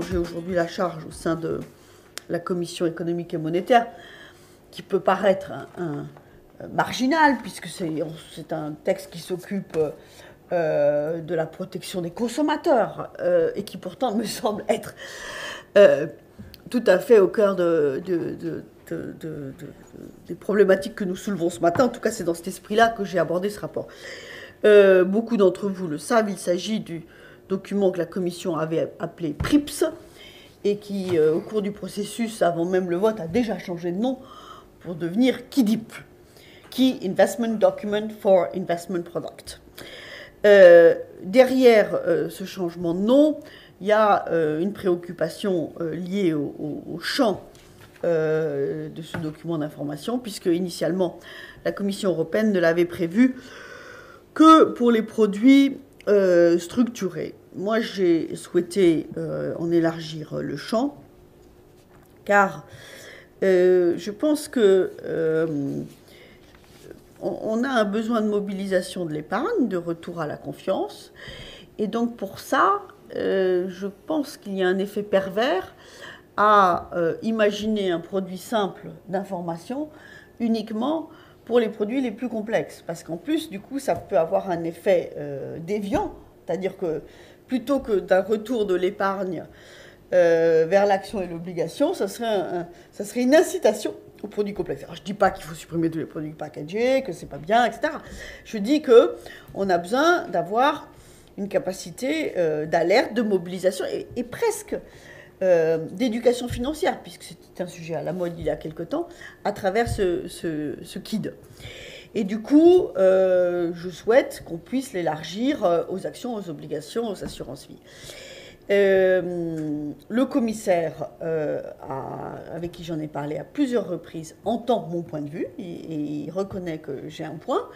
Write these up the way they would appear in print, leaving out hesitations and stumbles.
j'ai aujourd'hui la charge au sein de la Commission économique et monétaire, qui peut paraître marginal, puisque c'est un texte qui s'occupe de la protection des consommateurs, et qui pourtant me semble être tout à fait au cœur des problématiques que nous soulevons ce matin. En tout cas, c'est dans cet esprit-là que j'ai abordé ce rapport. Beaucoup d'entre vous le savent, il s'agit du document que la Commission avait appelé PRIPS, et qui, au cours du processus, avant même le vote, a déjà changé de nom pour devenir KIDIP, Key Investment Document for Investment Product. Derrière ce changement de nom, il y a une préoccupation liée au champ de ce document d'information, puisque initialement, la Commission européenne ne l'avait prévu que pour les produits structurés. Moi, j'ai souhaité en élargir le champ, car je pense que on a un besoin de mobilisation de l'épargne, de retour à la confiance, et donc pour ça, je pense qu'il y a un effet pervers à imaginer un produit simple d'information uniquement pour les produits les plus complexes, parce qu'en plus, du coup, ça peut avoir un effet déviant, c'est-à-dire que plutôt que d'un retour de l'épargne vers l'action et l'obligation, ça serait une incitation aux produits complexes. Alors, je ne dis pas qu'il faut supprimer tous les produits packagés, que c'est pas bien, etc. Je dis qu'on a besoin d'avoir une capacité d'alerte, de mobilisation et presque d'éducation financière, puisque c'était un sujet à la mode il y a quelque temps, à travers ce KID. Et du coup, je souhaite qu'on puisse l'élargir aux actions, aux obligations, aux assurances-vie. Le commissaire, avec qui j'en ai parlé à plusieurs reprises, entend mon point de vue et il reconnaît que j'ai un point.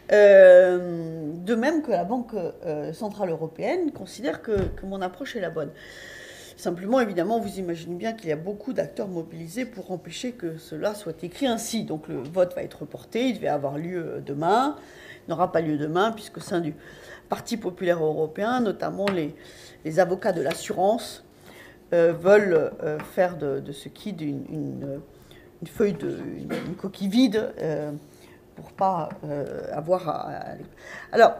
De même que la Banque Centrale Européenne considère que mon approche est la bonne. Simplement, évidemment, vous imaginez bien qu'il y a beaucoup d'acteurs mobilisés pour empêcher que cela soit écrit ainsi. Donc le vote va être reporté, il devait avoir lieu demain. Il n'aura pas lieu demain, puisque au sein du Parti populaire européen, notamment les avocats de l'assurance, veulent faire de ce KID une feuille une coquille vide pour pas avoir à... Alors,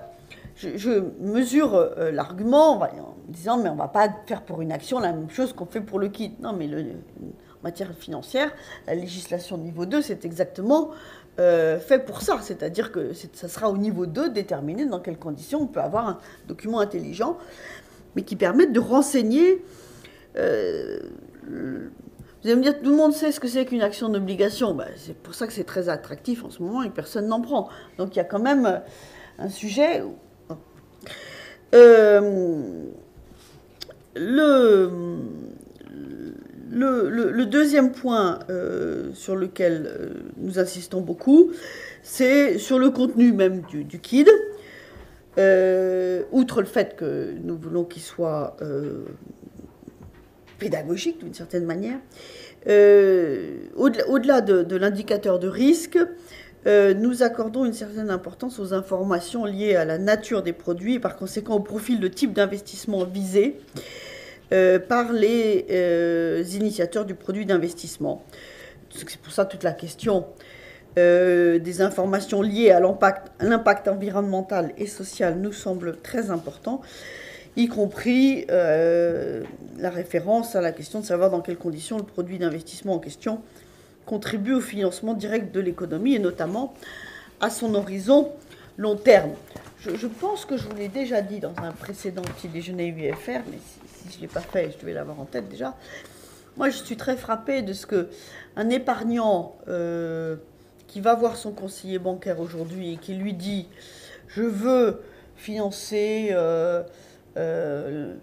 je mesure l'argument en disant mais on ne va pas faire pour une action la même chose qu'on fait pour le KID. Non, mais en matière financière, la législation niveau 2, c'est exactement fait pour ça. C'est-à-dire que ça sera au niveau 2 déterminé dans quelles conditions on peut avoir un document intelligent, mais qui permette de renseigner... vous allez me dire, tout le monde sait ce que c'est qu'une action d'obligation. Ben, c'est pour ça que c'est très attractif en ce moment et que personne n'en prend. Donc il y a quand même un sujet... Le deuxième point sur lequel nous insistons beaucoup, c'est sur le contenu même du KID. Outre le fait que nous voulons qu'il soit pédagogique d'une certaine manière, au-delà de l'indicateur de risque, nous accordons une certaine importance aux informations liées à la nature des produits et par conséquent au profil de type d'investissement visé par les initiateurs du produit d'investissement. C'est pour ça toute la question des informations liées à l'impact environnemental et social nous semble très important, y compris la référence à la question de savoir dans quelles conditions le produit d'investissement en question contribue au financement direct de l'économie et notamment à son horizon long terme. Je pense que je vous l'ai déjà dit dans un précédent petit déjeuner UFR, mais si je ne l'ai pas fait, je devais l'avoir en tête déjà. Moi, je suis très frappée de ce qu'un épargnant qui va voir son conseiller bancaire aujourd'hui et qui lui dit « je veux financer la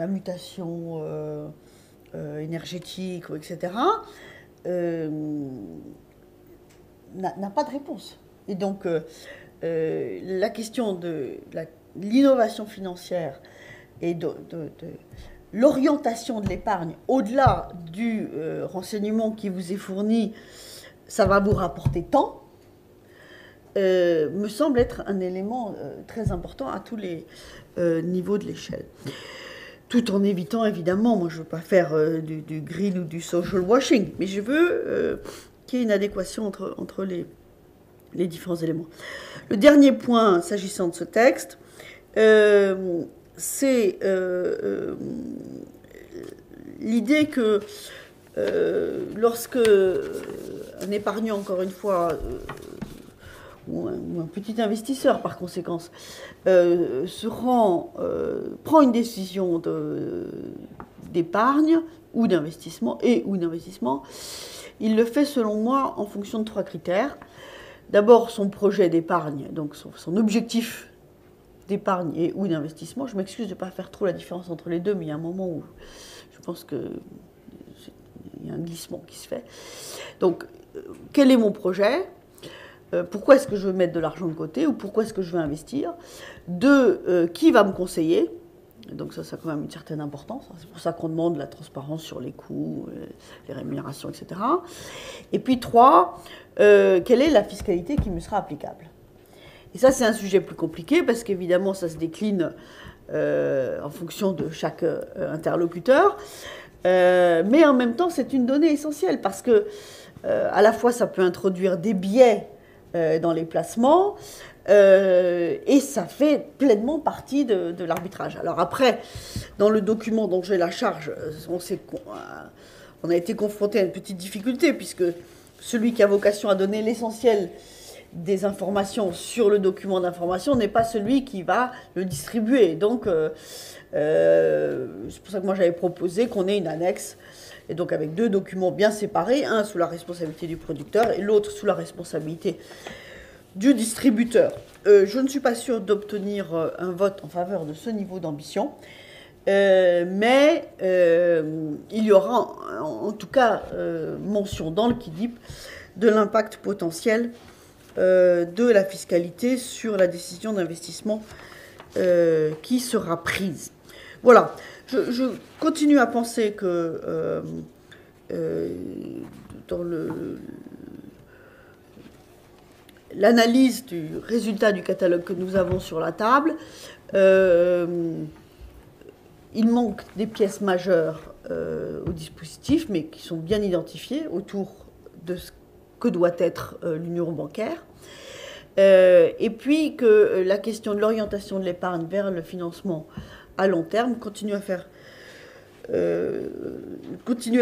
mutation énergétique, etc. », n'a pas de réponse. Et donc, la question de l'innovation financière et de l'orientation de l'épargne, au-delà du renseignement qui vous est fourni, ça va vous rapporter tant, me semble être un élément très important à tous les niveaux de l'échelle. tout en évitant, évidemment, moi je ne veux pas faire du green ou du social washing, mais je veux qu'il y ait une adéquation entre les différents éléments. Le dernier point, s'agissant de ce texte, c'est l'idée que lorsque un épargnant, encore une fois, ou un petit investisseur par conséquence, prend une décision d'épargne ou d'investissement, il le fait selon moi en fonction de 3 critères. D'abord son projet d'épargne, donc son objectif d'épargne et ou d'investissement. Je m'excuse de ne pas faire trop la différence entre les deux, mais il y a un moment où je pense qu'il y a un glissement qui se fait. Donc, quel est mon projet ? Pourquoi est-ce que je veux mettre de l'argent de côté ou pourquoi est-ce que je veux investir ? 2, qui va me conseiller ? Donc ça a quand même une certaine importance. C'est pour ça qu'on demande la transparence sur les coûts, les rémunérations, etc. Et puis 3, quelle est la fiscalité qui me sera applicable ? Et ça, c'est un sujet plus compliqué parce qu'évidemment, ça se décline en fonction de chaque interlocuteur. Mais en même temps, c'est une donnée essentielle parce que à la fois, ça peut introduire des biais dans les placements et ça fait pleinement partie de l'arbitrage. Alors après, dans le document dont j'ai la charge, on a été confronté à une petite difficulté puisque celui qui a vocation à donner l'essentiel des informations sur le document d'information n'est pas celui qui va le distribuer. Donc, c'est pour ça que moi j'avais proposé qu'on ait une annexe, et donc avec 2 documents bien séparés, un sous la responsabilité du producteur et l'autre sous la responsabilité du distributeur. Je ne suis pas sûre d'obtenir un vote en faveur de ce niveau d'ambition, mais il y aura en tout cas mention dans le KIDIP de l'impact potentiel de la fiscalité sur la décision d'investissement qui sera prise. Voilà, je continue à penser que dans l'analyse du résultat du catalogue que nous avons sur la table, il manque des pièces majeures au dispositif, mais qui sont bien identifiées autour de ce que doit être l'union bancaire. Et puis que la question de l'orientation de l'épargne vers le financement à long terme continue à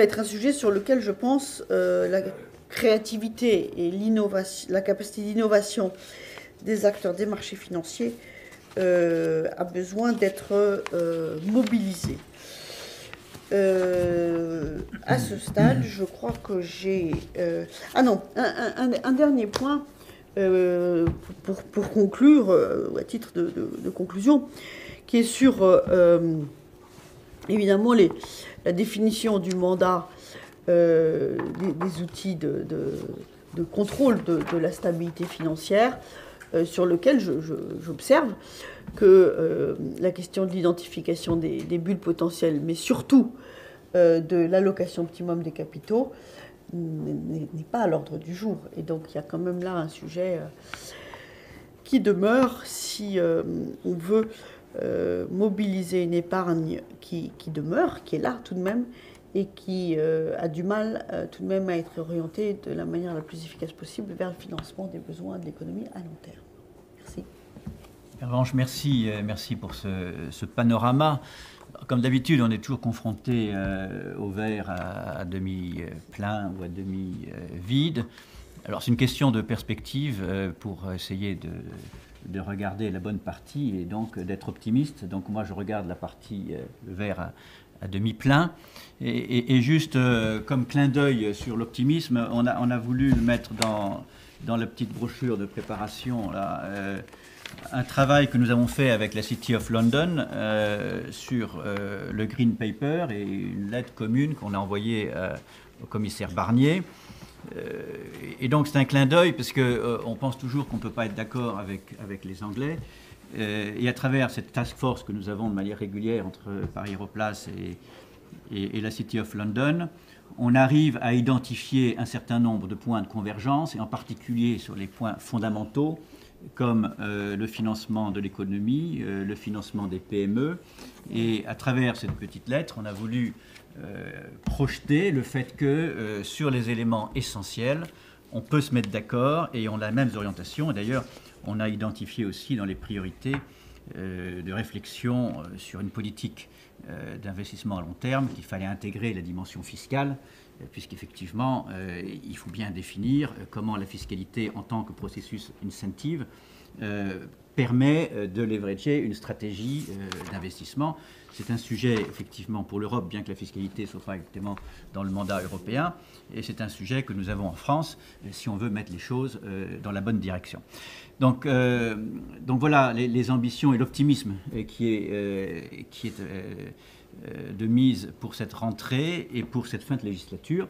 être un sujet sur lequel je pense la créativité et la capacité d'innovation des acteurs des marchés financiers a besoin d'être mobilisée. À ce stade, je crois que j'ai... un dernier point pour conclure, à titre de conclusion, qui est sur, évidemment, la définition du mandat des outils de contrôle de la stabilité financière, sur lequel j'observe que la question de l'identification des bulles potentielles, mais surtout de l'allocation optimum des capitaux, n'est pas à l'ordre du jour. Et donc il y a quand même là un sujet qui demeure si on veut mobiliser une épargne qui demeure, qui est là tout de même, et qui a du mal tout de même à être orientée de la manière la plus efficace possible vers le financement des besoins de l'économie à long terme. Merci. Pervenche, merci pour ce panorama. Comme d'habitude, on est toujours confronté au verre à demi plein ou à demi vide. Alors c'est une question de perspective pour essayer de regarder la bonne partie et donc d'être optimiste. Donc moi je regarde la partie, le verre à demi plein. Et juste comme clin d'œil sur l'optimisme, on a voulu mettre dans la petite brochure de préparation là, un travail que nous avons fait avec la City of London sur le Green Paper et une lettre commune qu'on a envoyée au commissaire Barnier. Et donc c'est un clin d'œil parce qu'on pense toujours qu'on ne peut pas être d'accord avec les Anglais. Et à travers cette task force que nous avons de manière régulière entre Paris Aéroplace et la City of London, on arrive à identifier un certain nombre de points de convergence, et en particulier sur les points fondamentaux, comme le financement de l'économie, le financement des PME. Et à travers cette petite lettre, on a voulu projeter le fait que sur les éléments essentiels, on peut se mettre d'accord et on a les mêmes orientations. Et d'ailleurs, on a identifié aussi dans les priorités de réflexion sur une politique d'investissement à long terme qu'il fallait intégrer la dimension fiscale, puisqu'effectivement, il faut bien définir comment la fiscalité en tant que processus incentive permet de leverager une stratégie d'investissement. C'est un sujet, effectivement, pour l'Europe, bien que la fiscalité ne soit pas exactement dans le mandat européen, et c'est un sujet que nous avons en France, si on veut mettre les choses dans la bonne direction. Donc voilà les ambitions et l'optimisme qui est de mise pour cette rentrée et pour cette fin de législature.